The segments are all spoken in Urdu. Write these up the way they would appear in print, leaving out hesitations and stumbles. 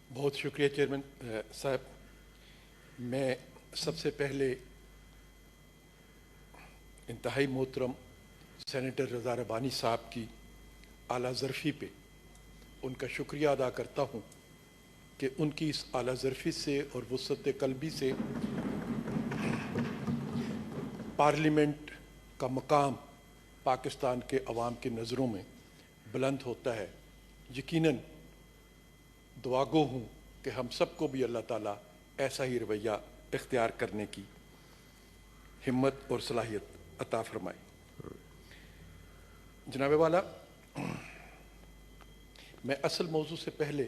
بہت شکریہ چیئرمین صاحب. میں سب سے پہلے انتہائی محترم سینیٹر رضا ربانی صاحب کی اعلیٰ ظرفی پہ ان کا شکریہ ادا کرتا ہوں کہ ان کی اس اعلیٰ ظرفی سے اور وسعت قلبی سے پارلیمنٹ کا مقام پاکستان کے عوام کی نظروں میں بلند ہوتا ہے. یقیناً دعا گو ہوں کہ ہم سب کو بھی اللہ تعالیٰ ایسا ہی رویہ اختیار کرنے کی ہمت اور صلاحیت عطا فرمائے. جناب والا، میں اصل موضوع سے پہلے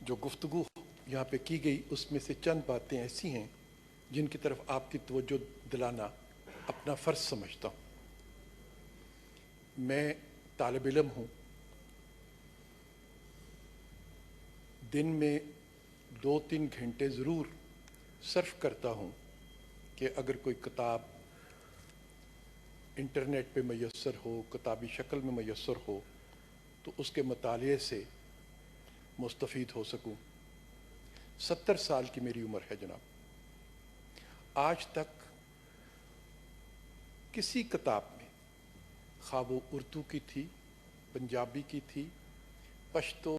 جو گفتگو یہاں پہ کی گئی اس میں سے چند باتیں ایسی ہیں جن کی طرف آپ کی توجہ دلانا اپنا فرض سمجھتا ہوں. میں طالب علم ہوں. دن میں 2-3 گھنٹے ضرور صرف کرتا ہوں کہ اگر کوئی کتاب انٹرنیٹ پہ میسر ہو، کتابی شکل میں میسر ہو، تو اس کے مطالعے سے مستفید ہو سکوں. 70 سال کی میری عمر ہے جناب. آج تک کسی کتاب میں، خواہ وہ اردو کی تھی، پنجابی کی تھی، پشتو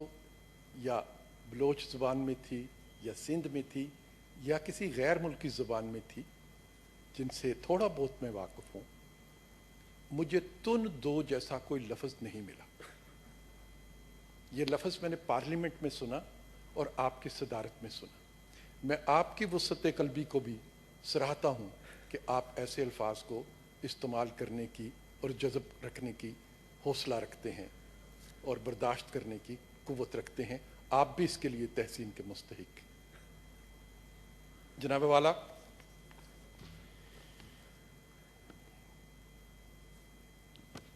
یا بلوچ زبان میں تھی، یا سندھ میں تھی، یا کسی غیر ملکی زبان میں تھی جن سے تھوڑا بہت میں واقف ہوں، مجھے تن دو جیسا کوئی لفظ نہیں ملا. یہ لفظ میں نے پارلیمنٹ میں سنا اور آپ کی صدارت میں سنا. میں آپ کی وسعت قلبی کو بھی سراہتا ہوں کہ آپ ایسے الفاظ کو استعمال کرنے کی اور جذب رکھنے کی حوصلہ رکھتے ہیں اور برداشت کرنے کی قوت رکھتے ہیں. آپ بھی اس کے لیے تحسین کے مستحق. جناب والا،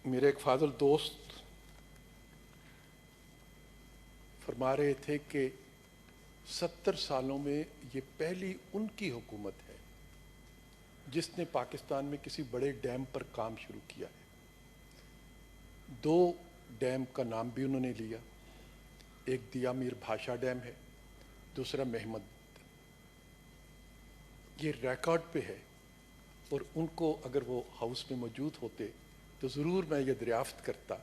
میرے ایک فاضل دوست فرما رہے تھے کہ 70 سالوں میں یہ پہلی ان کی حکومت ہے جس نے پاکستان میں کسی بڑے ڈیم پر کام شروع کیا ہے. 2 ڈیم کا نام بھی انہوں نے لیا. ایک دیا میر بھاشا ڈیم ہے، دوسرا محمد. یہ ریکارڈ پہ ہے اور ان کو اگر وہ ہاؤس میں موجود ہوتے تو ضرور میں یہ دریافت کرتا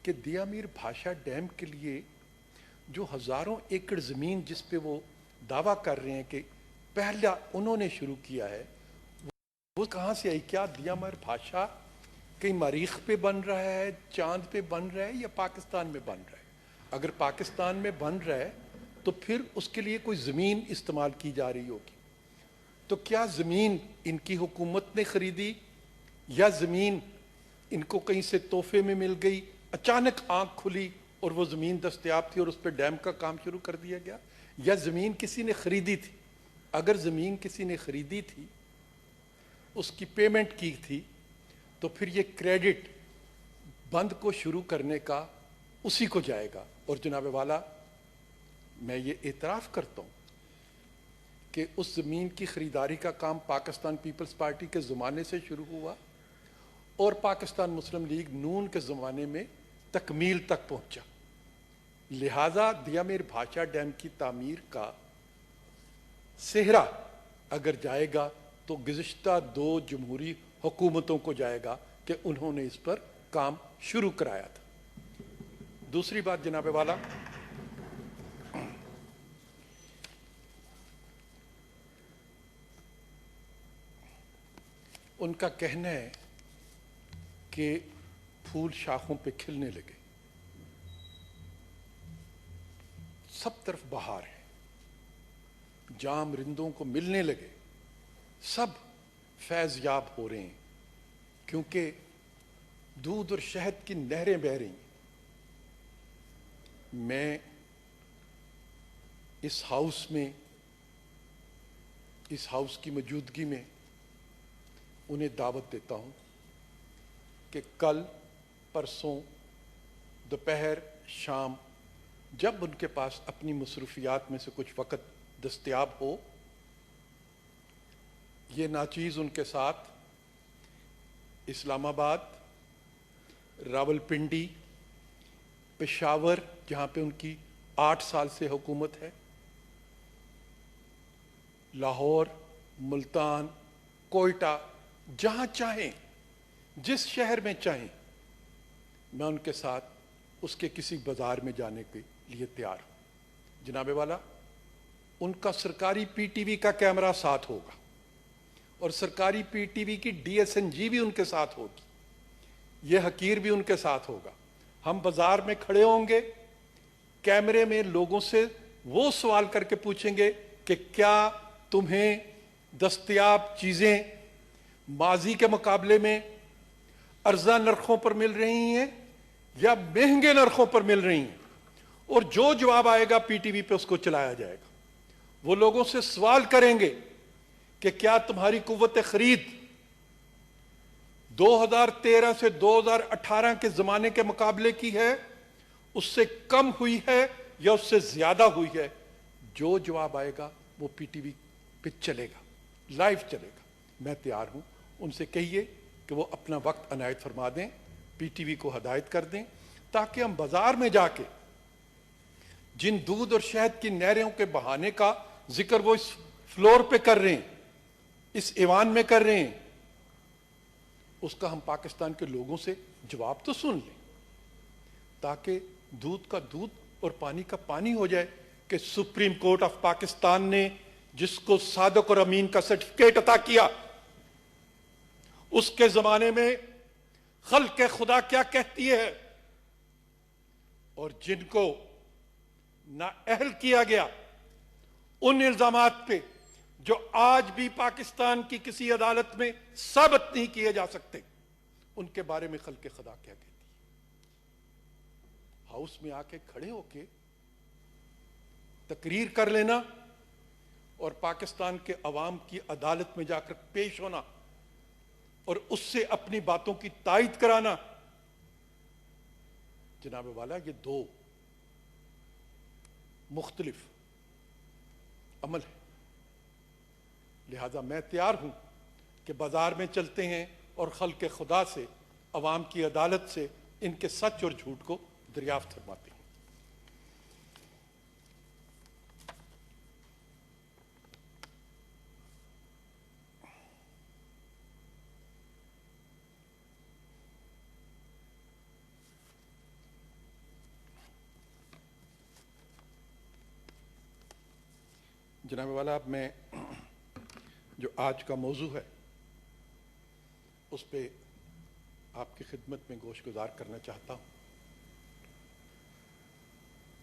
کہ دیا میر بھاشا ڈیم کے لیے جو ہزاروں ایکڑ زمین جس پہ وہ دعویٰ کر رہے ہیں کہ پہلا انہوں نے شروع کیا ہے، وہ کہاں سے آئی؟ کیا دیا میر بھاشا کہیں مریخ پہ بن رہا ہے، چاند پہ بن رہا ہے، یا پاکستان میں بن رہا ہے؟ اگر پاکستان میں بن رہا ہے تو پھر اس کے لیے کوئی زمین استعمال کی جا رہی ہوگی. تو کیا زمین ان کی حکومت نے خریدی، یا زمین ان کو کہیں سے تحفے میں مل گئی، اچانک آنکھ کھلی اور وہ زمین دستیاب تھی اور اس پہ ڈیم کا کام شروع کر دیا گیا، یا زمین کسی نے خریدی تھی؟ اگر زمین کسی نے خریدی تھی، اس کی پیمنٹ کی تھی، تو پھر یہ کریڈٹ بند کو شروع کرنے کا اسی کو جائے گا. اور جناب والا، میں یہ اعتراف کرتا ہوں کہ اس زمین کی خریداری کا کام پاکستان پیپلز پارٹی کے زمانے سے شروع ہوا اور پاکستان مسلم لیگ نون کے زمانے میں تکمیل تک پہنچا. لہٰذا دیا میر بھاشا ڈیم کی تعمیر کا صحرا اگر جائے گا تو گزشتہ 2 جمہوری حکومتوں کو جائے گا کہ انہوں نے اس پر کام شروع کرایا تھا. دوسری بات جناب والا، ان کا کہنا ہے کہ پھول شاخوں پہ کھلنے لگے، سب طرف بہار ہے، جام رندوں کو ملنے لگے، سب فیض یاب ہو رہے ہیں کیونکہ دودھ اور شہد کی نہریں بہہ رہی ہیں. میں اس ہاؤس کی موجودگی میں انہیں دعوت دیتا ہوں کہ کل، پرسوں، دوپہر، شام، جب ان کے پاس اپنی مصروفیات میں سے کچھ وقت دستیاب ہو، یہ ناچیز ان کے ساتھ اسلام آباد، راولپنڈی، پشاور جہاں پہ ان کی 8 سال سے حکومت ہے. لاہور، ملتان، کوئٹہ، جہاں چاہیں، جس شہر میں چاہیں، میں ان کے ساتھ اس کے کسی بازار میں جانے کے لیے تیار ہوں. جناب والا، ان کا سرکاری پی ٹی وی کا کیمرہ ساتھ ہوگا اور سرکاری پی ٹی وی کی ڈی ایس این جی بھی ان کے ساتھ ہوگی. یہ حقیر بھی ان کے ساتھ ہوگا. ہم بازار میں کھڑے ہوں گے، کیمرے میں لوگوں سے وہ سوال کر کے پوچھیں گے کہ کیا تمہیں دستیاب چیزیں ماضی کے مقابلے میں ارزاں نرخوں پر مل رہی ہیں یا مہنگے نرخوں پر مل رہی ہیں؟ اور جو جواب آئے گا پی ٹی وی پہ اس کو چلایا جائے گا. وہ لوگوں سے سوال کریں گے کہ کیا تمہاری قوت خرید 2013 سے 2018 کے زمانے کے مقابلے کی ہے، اس سے کم ہوئی ہے یا اس سے زیادہ ہوئی ہے؟ جو جواب آئے گا وہ پی ٹی وی پہ چلے گا، لائیو چلے گا. میں تیار ہوں. ان سے کہیے کہ وہ اپنا وقت عنایت فرما دیں، پی ٹی وی کو ہدایت کر دیں، تاکہ ہم بازار میں جا کے جن دودھ اور شہد کی نہروں کے بہانے کا ذکر وہ اس فلور پہ کر رہے ہیں، اس ایوان میں کر رہے ہیں، اس کا ہم پاکستان کے لوگوں سے جواب تو سن لیں، تاکہ دودھ کا دودھ اور پانی کا پانی ہو جائے کہ سپریم کورٹ آف پاکستان نے جس کو صادق اور امین کا سرٹیفکیٹ عطا کیا، اس کے زمانے میں خلق خدا کیا کہتی ہے، اور جن کو نااہل کیا گیا ان الزامات پہ جو آج بھی پاکستان کی کسی عدالت میں ثابت نہیں کیے جا سکتے، ان کے بارے میں خلق خدا کیا کہتی ہے. ہاؤس میں آ کے کھڑے ہو کے تقریر کر لینا اور پاکستان کے عوام کی عدالت میں جا کر پیش ہونا اور اس سے اپنی باتوں کی تائید کرانا، جناب والا یہ دو مختلف عمل ہے. لہذا میں تیار ہوں کہ بازار میں چلتے ہیں اور خلق خدا سے، عوام کی عدالت سے ان کے سچ اور جھوٹ کو دریافت فرماتے ہیں. جناب والا، اب میں جو آج کا موضوع ہے اس پہ آپ کی خدمت میں گوش گزار کرنا چاہتا ہوں.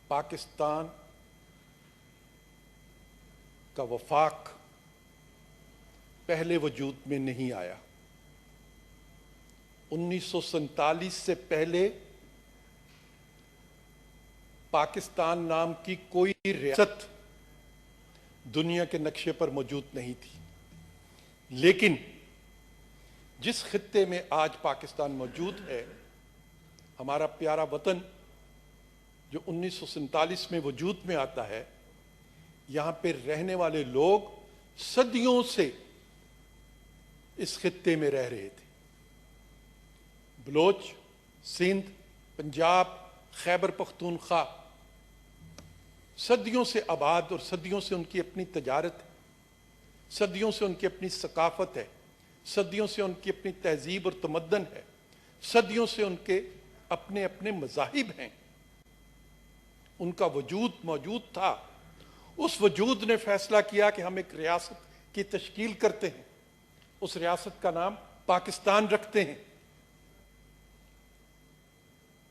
پاکستان کا وفاق پہلے وجود میں نہیں آیا. 1947 سے پہلے پاکستان نام کی کوئی ریاست دنیا کے نقشے پر موجود نہیں تھی. لیکن جس خطے میں آج پاکستان موجود ہے، ہمارا پیارا وطن جو 1947 میں وجود میں آتا ہے، یہاں پہ رہنے والے لوگ صدیوں سے اس خطے میں رہ رہے تھے. بلوچ، سندھ، پنجاب، خیبر پختونخوا صدیوں سے آباد اور صدیوں سے ان کی اپنی تجارت ہے، صدیوں سے ان کی اپنی ثقافت ہے، صدیوں سے ان کی اپنی تہذیب اور تمدن ہے، صدیوں سے ان کے اپنے اپنے مذاہب ہیں. ان کا وجود موجود تھا. اس وجود نے فیصلہ کیا کہ ہم ایک ریاست کی تشکیل کرتے ہیں، اس ریاست کا نام پاکستان رکھتے ہیں.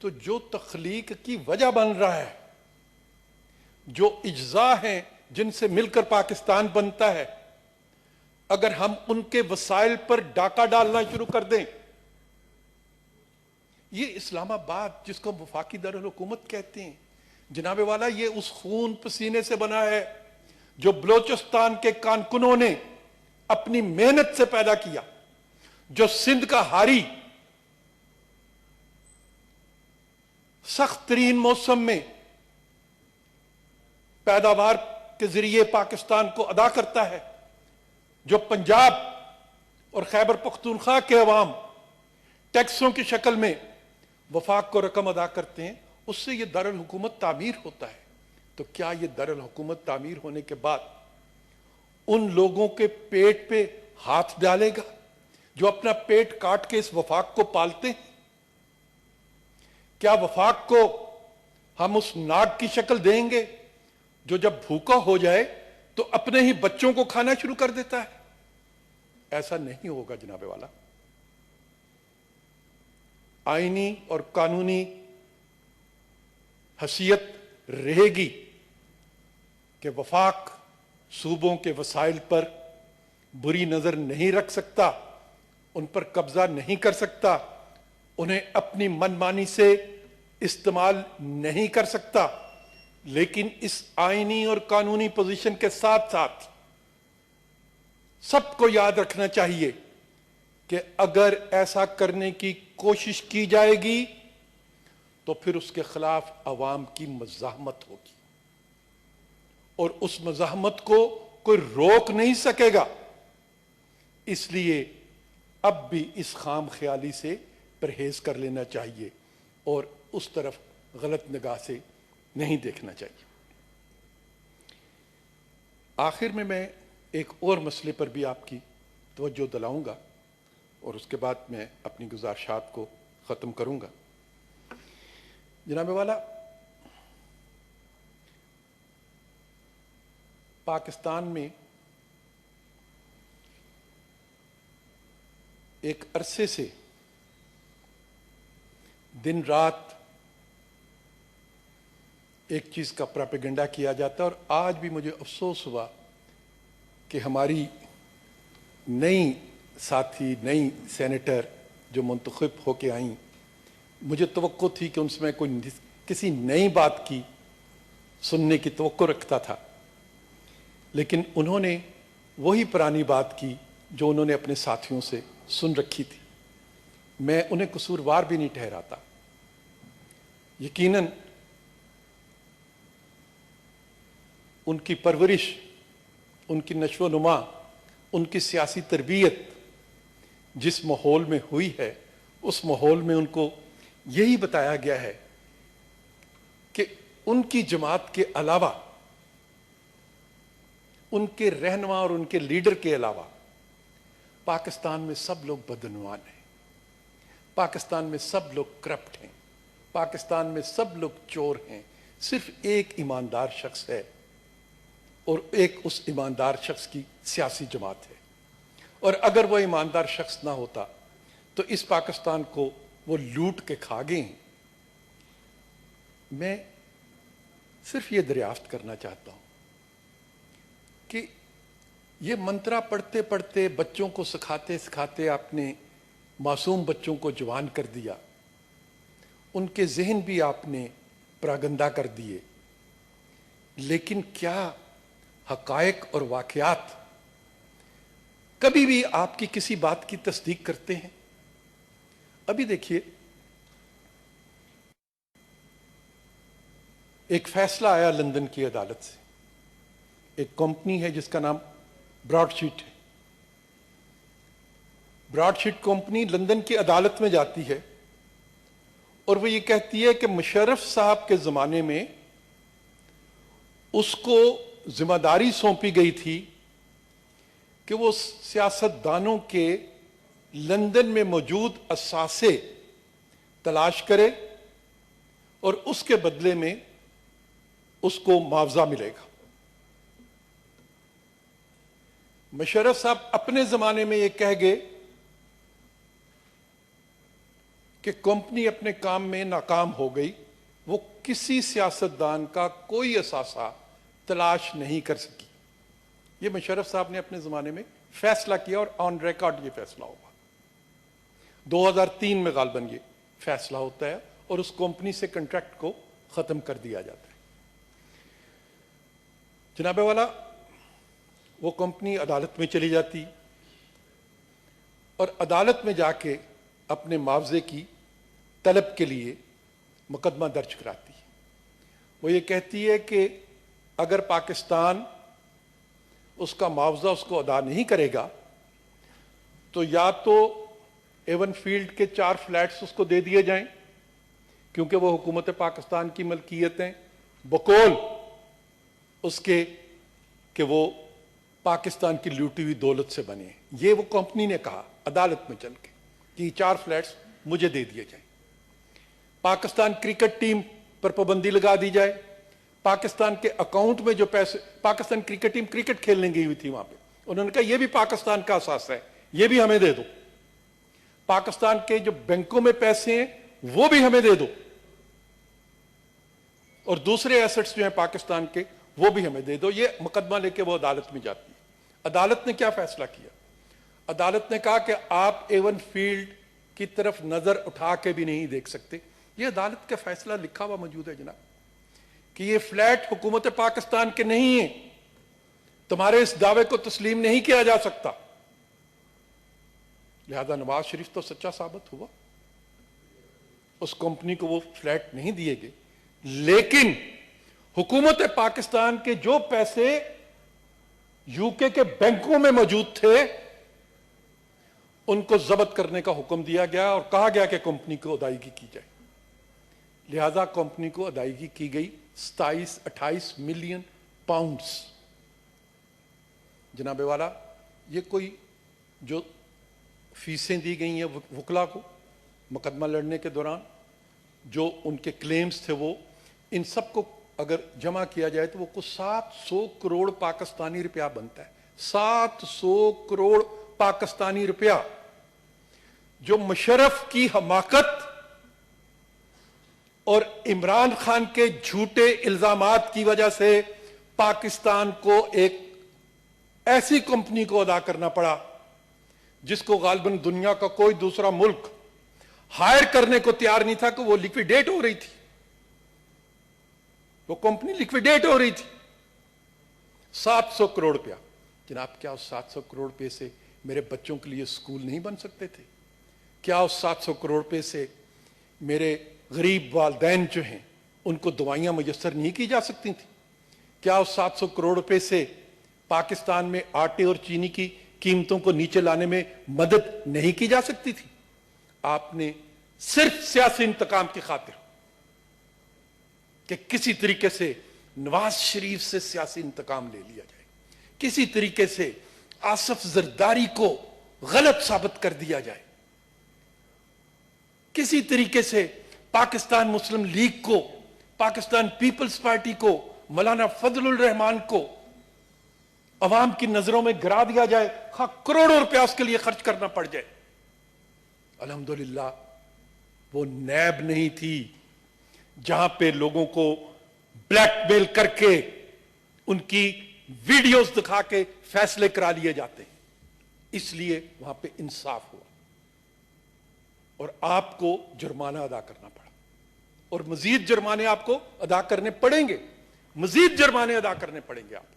تو جو تخلیق کی وجہ بن رہا ہے، جو اجزاء ہیں جن سے مل کر پاکستان بنتا ہے، اگر ہم ان کے وسائل پر ڈاکہ ڈالنا شروع کر دیں، یہ اسلام آباد جس کو وفاقی دارالحکومت کہتے ہیں، جناب والا یہ اس خون پسینے سے بنا ہے جو بلوچستان کے کانکنوں نے اپنی محنت سے پیدا کیا، جو سندھ کا ہاری سخت ترین موسم میں پیداوار کے ذریعے پاکستان کو ادا کرتا ہے، جو پنجاب اور خیبر پختونخوا کے عوام ٹیکسوں کی شکل میں وفاق کو رقم ادا کرتے ہیں، اس سے یہ دارالحکومت تعمیر ہوتا ہے. تو کیا یہ دارالحکومت تعمیر ہونے کے بعد ان لوگوں کے پیٹ پہ ہاتھ ڈالے گا جو اپنا پیٹ کاٹ کے اس وفاق کو پالتے ہیں؟ کیا وفاق کو ہم اس ناگ کی شکل دیں گے جو جب بھوکا ہو جائے تو اپنے ہی بچوں کو کھانا شروع کر دیتا ہے؟ ایسا نہیں ہوگا جناب والا۔ آئینی اور قانونی حیثیت رہے گی کہ وفاق صوبوں کے وسائل پر بری نظر نہیں رکھ سکتا، ان پر قبضہ نہیں کر سکتا، انہیں اپنی من مانی سے استعمال نہیں کر سکتا، لیکن اس آئینی اور قانونی پوزیشن کے ساتھ ساتھ سب کو یاد رکھنا چاہیے کہ اگر ایسا کرنے کی کوشش کی جائے گی تو پھر اس کے خلاف عوام کی مزاحمت ہوگی، اور اس مزاحمت کو کوئی روک نہیں سکے گا۔ اس لیے اب بھی اس خام خیالی سے پرہیز کر لینا چاہیے اور اس طرف غلط نگاہ سے نہیں دیکھنا چاہیے۔ آخر میں ایک اور مسئلے پر بھی آپ کی توجہ دلاؤں گا اور اس کے بعد میں اپنی گزارشات کو ختم کروں گا۔ جناب والا، پاکستان میں ایک عرصے سے دن رات ایک چیز کا پراپیگنڈا کیا جاتا ہے، اور آج بھی مجھے افسوس ہوا کہ ہماری نئی ساتھی، نئی سینیٹر جو منتخب ہو کے آئیں، مجھے توقع تھی کہ ان سے میں کسی نئی بات کی سننے کی توقع رکھتا تھا، لیکن انہوں نے وہی پرانی بات کی جو انہوں نے اپنے ساتھیوں سے سن رکھی تھی۔ میں انہیں قصوروار بھی نہیں ٹھہراتا۔ یقیناً ان کی پرورش، ان کی نشو و نما، ان کی سیاسی تربیت جس ماحول میں ہوئی ہے، اس ماحول میں ان کو یہی بتایا گیا ہے کہ ان کی جماعت کے علاوہ، ان کے رہنما اور ان کے لیڈر کے علاوہ پاکستان میں سب لوگ بدعنوان ہیں، پاکستان میں سب لوگ کرپٹ ہیں، پاکستان میں سب لوگ چور ہیں، صرف ایک ایماندار شخص ہے، اور ایک اس ایماندار شخص کی سیاسی جماعت ہے، اور اگر وہ ایماندار شخص نہ ہوتا تو اس پاکستان کو وہ لوٹ کے کھا گئے ہیں۔ میں صرف یہ دریافت کرنا چاہتا ہوں کہ یہ منترا پڑھتے پڑھتے، بچوں کو سکھاتے سکھاتے آپ نے معصوم بچوں کو جوان کر دیا، ان کے ذہن بھی آپ نے پراگندہ کر دیے، لیکن کیا حقائق اور واقعات کبھی بھی آپ کی کسی بات کی تصدیق کرتے ہیں؟ ابھی دیکھیے، ایک فیصلہ آیا لندن کی عدالت سے، ایک کمپنی ہے جس کا نام براڈ شیٹ ہے۔ براڈ شیٹ کمپنی لندن کی عدالت میں جاتی ہے اور وہ یہ کہتی ہے کہ مشرف صاحب کے زمانے میں اس کو ذمہ داری سونپی گئی تھی کہ وہ سیاست دانوں کے لندن میں موجود اثاثے تلاش کرے اور اس کے بدلے میں اس کو معاوضہ ملے گا۔ مشرف صاحب اپنے زمانے میں یہ کہہ گئے کہ کمپنی اپنے کام میں ناکام ہو گئی، وہ کسی سیاستدان کا کوئی اثاثہ تلاش نہیں کر سکی۔ یہ مشرف صاحب نے اپنے زمانے میں فیصلہ کیا اور آن ریکارڈ یہ فیصلہ ہوا۔ 2003 میں غالباً یہ فیصلہ ہوتا ہے اور اس کمپنی سے کنٹریکٹ کو ختم کر دیا جاتا ہے۔ جناب والا، وہ کمپنی عدالت میں چلی جاتی اور عدالت میں جا کے اپنے معاوضے کی طلب کے لیے مقدمہ درج کراتی ہے۔ وہ یہ کہتی ہے کہ اگر پاکستان اس کا معاوضہ اس کو ادا نہیں کرے گا تو یا تو ایون فیلڈ کے 4 فلیٹس اس کو دے دیے جائیں، کیونکہ وہ حکومت پاکستان کی ملکیت ہیں بقول اس کے کہ وہ پاکستان کی لوٹی ہوئی دولت سے بنے. یہ وہ کمپنی نے کہا عدالت میں چل کے کہ یہ 4 فلیٹس مجھے دے دیے جائیں. پاکستان کرکٹ ٹیم پر پابندی لگا دی جائے. پاکستان کے اکاؤنٹ میں جو پیسے, پاکستان کرکٹ ٹیم کرکٹ کھیلنے گئی ہوئی تھی وہاں پہ, انہوں نے کہا یہ بھی پاکستان کا اثاثہ ہے, یہ بھی ہمیں دے دو. پاکستان کے جو بینکوں میں پیسے ہیں وہ بھی ہمیں دے دو, اور دوسرے ایسٹس جو ہیں پاکستان کے وہ بھی ہمیں دے دو. یہ مقدمہ لے کے وہ عدالت میں جاتی ہے. عدالت نے کیا فیصلہ کیا؟ عدالت نے کہا کہ آپ ایون فیلڈ کی طرف نظر اٹھا کے بھی نہیں دیکھ سکتے. یہ عدالت کا فیصلہ لکھا ہوا موجود ہے جناب کہ یہ فلیٹ حکومت پاکستان کے نہیں ہیں. تمہارے اس دعوے کو تسلیم نہیں کیا جا سکتا. لہذا نواز شریف تو سچا ثابت ہوا, اس کمپنی کو وہ فلیٹ نہیں دیے گئے, لیکن حکومت پاکستان کے جو پیسے یو کے بینکوں میں موجود تھے ان کو ضبط کرنے کا حکم دیا گیا اور کہا گیا کہ کمپنی کو ادائیگی کی جائے. لہذا کمپنی کو ادائیگی کی گئی 27-28 ملین پاؤنڈز. جناب والا, یہ کوئی جو فیسیں دی گئی ہیں وکلا کو مقدمہ لڑنے کے دوران, جو ان کے کلیمز تھے, وہ ان سب کو اگر جمع کیا جائے تو وہ کچھ 700 کروڑ پاکستانی روپیہ بنتا ہے. 700 کروڑ پاکستانی روپیہ, جو مشرف کی حماقت اور عمران خان کے جھوٹے الزامات کی وجہ سے پاکستان کو ایک ایسی کمپنی کو ادا کرنا پڑا جس کو غالباً دنیا کا کوئی دوسرا ملک ہائر کرنے کو تیار نہیں تھا, کہ وہ لیکویڈیٹ ہو رہی تھی. وہ کمپنی لیکویڈیٹ ہو رہی تھی. 700 کروڑ روپیہ. جناب کیا اس 700 کروڑ روپے سے میرے بچوں کے لیے سکول نہیں بن سکتے تھے؟ کیا اس 700 کروڑ روپے سے میرے غریب والدین جو ہیں ان کو دوائیاں میسر نہیں کی جا سکتی تھیں؟ کیا اس 700 کروڑ روپے سے پاکستان میں آٹے اور چینی کی قیمتوں کو نیچے لانے میں مدد نہیں کی جا سکتی تھی؟ آپ نے صرف سیاسی انتقام کی خاطر کہ کسی طریقے سے نواز شریف سے سیاسی انتقام لے لیا جائے, کسی طریقے سے آصف زرداری کو غلط ثابت کر دیا جائے, کسی طریقے سے پاکستان مسلم لیگ کو, پاکستان پیپلز پارٹی کو, مولانا فضل الرحمان کو عوام کی نظروں میں گرا دیا جائے, کروڑوں روپیہ اس کے لیے خرچ کرنا پڑ جائے. الحمدللہ وہ نیب نہیں تھی جہاں پہ لوگوں کو بلیک میل کر کے ان کی ویڈیوز دکھا کے فیصلے کرا لیے جاتے ہیں. اس لیے وہاں پہ انصاف ہوا اور آپ کو جرمانہ ادا کرنا پڑا, اور مزید جرمانے آپ کو ادا کرنے پڑیں گے, مزید جرمانے ادا کرنے پڑیں گے آپ کو.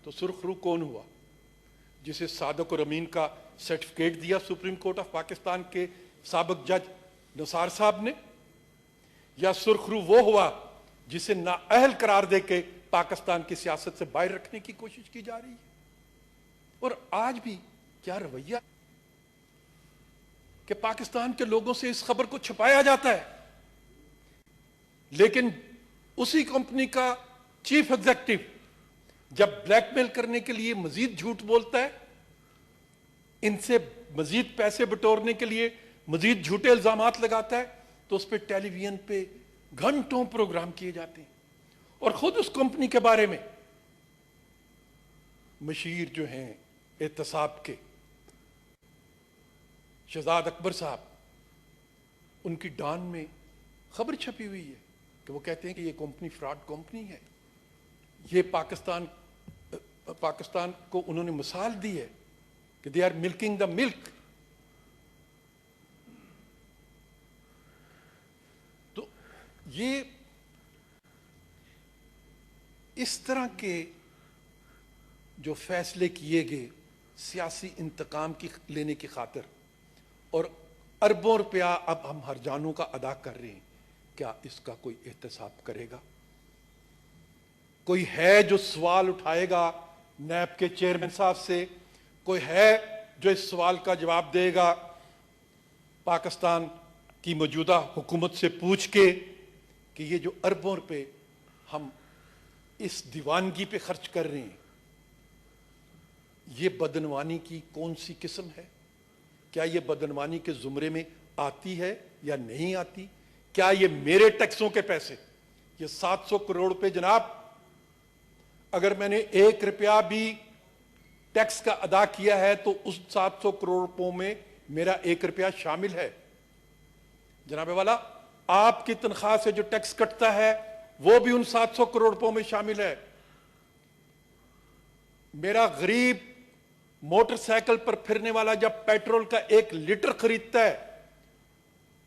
تو سرخ رو کون ہوا جسے صادق اور امین کا سرٹیفکیٹ دیا سپریم کورٹ آف پاکستان کے سابق جج نثار صاحب نے؟ یا سرخ رو وہ ہوا جسے نااہل قرار دے کے پاکستان کی سیاست سے باہر رکھنے کی کوشش کی جا رہی ہے؟ اور آج بھی کیا رویہ کہ پاکستان کے لوگوں سے اس خبر کو چھپایا جاتا ہے, لیکن اسی کمپنی کا چیف ایگزیکٹو جب بلیک میل کرنے کے لیے مزید جھوٹ بولتا ہے, ان سے مزید پیسے بٹورنے کے لیے مزید جھوٹے الزامات لگاتا ہے, تو اس پہ ٹیلی ویژن پہ گھنٹوں پروگرام کیے جاتے ہیں. اور خود اس کمپنی کے بارے میں مشیر جو ہیں احتساب کے شہزاد اکبر صاحب, ان کی ڈان میں خبر چھپی ہوئی ہے کہ وہ کہتے ہیں کہ یہ کمپنی فراڈ کمپنی ہے. یہ پاکستان کو انہوں نے مثال دی ہے کہ دے آر ملکنگ دا ملک. تو یہ اس طرح کے جو فیصلے کیے گئے سیاسی انتقام کی لینے کی خاطر, اور اربوں روپیہ اب ہم ہر جانوں کا ادا کر رہے ہیں, کیا اس کا کوئی احتساب کرے گا؟ کوئی ہے جو سوال اٹھائے گا نیب کے چیئرمین صاحب سے؟ کوئی ہے جو اس سوال کا جواب دے گا پاکستان کی موجودہ حکومت سے پوچھ کے کہ یہ جو اربوں روپے ہم اس دیوانگی پہ خرچ کر رہے ہیں، یہ بدعنوانی کی کون سی قسم ہے؟ کیا یہ بدعنوانی کے زمرے میں آتی ہے یا نہیں آتی؟ کیا یہ میرے ٹیکسوں کے پیسے، یہ 700 کروڑ روپے جناب، اگر میں نے 1 روپیہ بھی ٹیکس کا ادا کیا ہے تو اس 700 کروڑ روپوں میں میرا 1 روپیہ شامل ہے۔ جناب والا، آپ کی تنخواہ سے جو ٹیکس کٹتا ہے وہ بھی ان 700 کروڑ روپوں میں شامل ہے۔ میرا غریب موٹر سائیکل پر پھرنے والا جب پیٹرول کا 1 لیٹر خریدتا ہے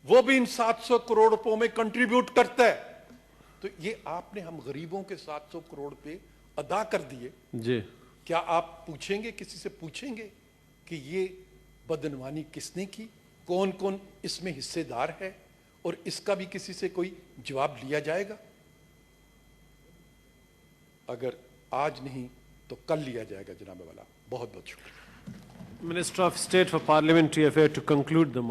وہ بھی ان 700 کروڑ روپوں میں کنٹریبیوٹ کرتا ہے۔ تو یہ آپ نے ہم غریبوں کے 700 کروڑ روپے ادا کر دیے۔ جی کیا آپ پوچھیں گے، کسی سے پوچھیں گے کہ یہ بدعنوانی کس نے کی، کون کون اس میں حصے دار ہے، اور اس کا بھی کسی سے کوئی جواب لیا جائے گا؟ اگر آج نہیں تو کل لیا جائے گا جناب والا۔ بہت بہت شکریہ۔ Minister of State for Parliamentary Affairs to conclude the motion.